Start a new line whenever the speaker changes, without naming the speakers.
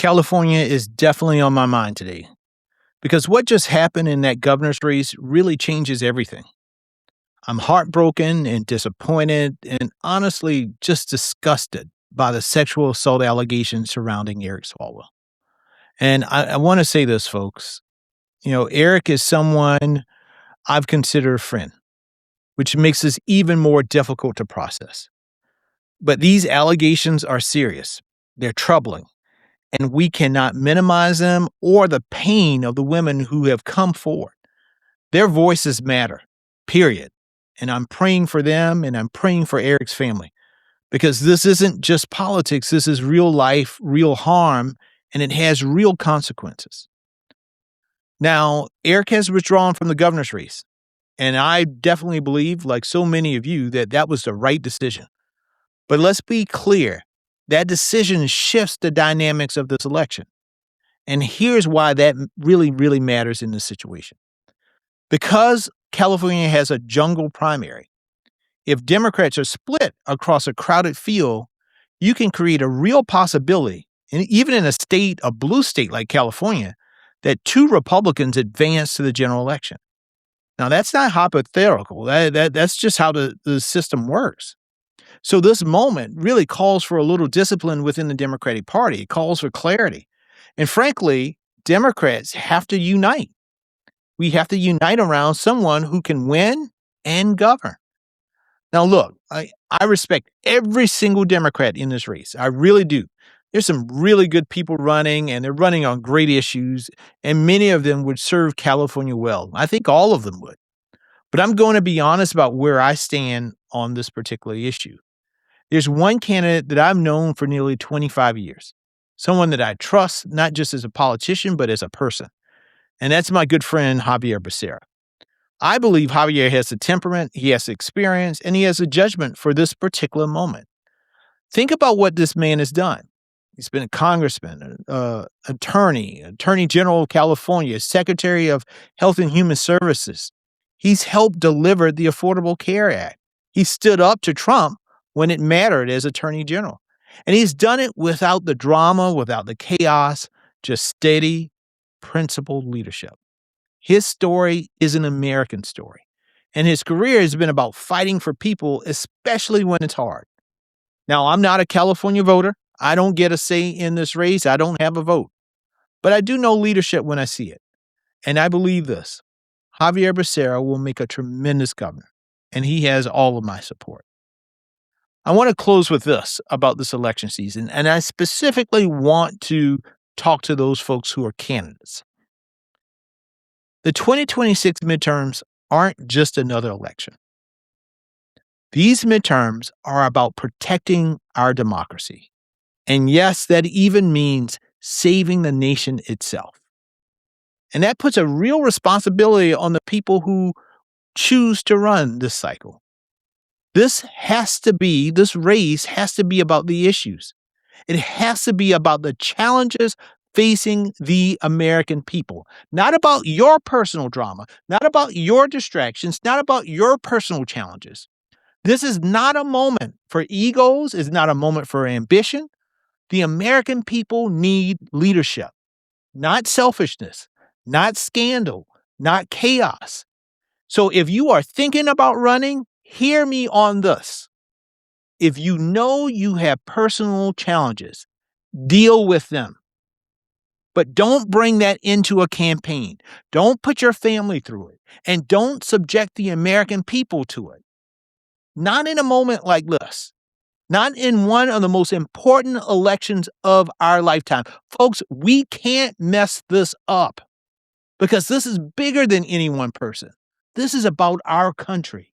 California is definitely on my mind today because what just happened in that governor's race really changes everything. I'm heartbroken and disappointed and honestly just disgusted by the sexual assault allegations surrounding Eric Swalwell. And I want to say this, folks. Eric is someone I've considered a friend, which makes this even more difficult to process. But these allegations are serious, they're troubling, and we cannot minimize them or the pain of the women who have come forward. Their voices matter, period. And I'm praying for them and I'm praying for Eric's family because this isn't just politics. This is real life, real harm, and it has real consequences. Now, Eric has withdrawn from the governor's race, and I definitely believe, like so many of you, that that was the right decision. But let's be clear, that decision shifts the dynamics of this election. And here's why that really, really matters in this situation. Because California has a jungle primary, if Democrats are split across a crowded field, you can create a real possibility, and even in a blue state like California, that two Republicans advance to the general election. Now, that's not hypothetical. That's just how the system works. So this moment really calls for a little discipline within the Democratic Party. It calls for clarity. And frankly, Democrats have to unite. We have to unite around someone who can win and govern. Now, look, I respect every single Democrat in this race. I really do. There's some really good people running, and they're running on great issues, and many of them would serve California well. I think all of them would. But I'm going to be honest about where I stand on this particular issue. There's one candidate that I've known for nearly 25 years, someone that I trust, not just as a politician, but as a person. And that's my good friend, Javier Becerra. I believe Javier has the temperament, he has the experience, and he has a judgment for this particular moment. Think about what this man has done. He's been a congressman, attorney general of California, secretary of Health and Human Services. He's helped deliver the Affordable Care Act. He stood up to Trump when it mattered as attorney general. And he's done it without the drama, without the chaos, just steady, principled leadership. His story is an American story. And his career has been about fighting for people, especially when it's hard. Now, I'm not a California voter. I don't get a say in this race. I don't have a vote. But I do know leadership when I see it. And I believe this. Javier Becerra will make a tremendous governor, and he has all of my support. I want to close with this about this election season, and I specifically want to talk to those folks who are candidates. The 2026 midterms aren't just another election. These midterms are about protecting our democracy. And yes, that even means saving the nation itself. And that puts a real responsibility on the people who choose to run this cycle. This race has to be about the issues. It has to be about the challenges facing the American people, not about your personal drama, not about your distractions, not about your personal challenges. This is not a moment for egos. It's not a moment for ambition. The American people need leadership, not selfishness, not scandal, not chaos. So if you are thinking about running, hear me on this. If you know you have personal challenges, deal with them. But don't bring that into a campaign. Don't put your family through it. And don't subject the American people to it. Not in a moment like this. Not in one of the most important elections of our lifetime. Folks, we can't mess this up because this is bigger than any one person. This is about our country.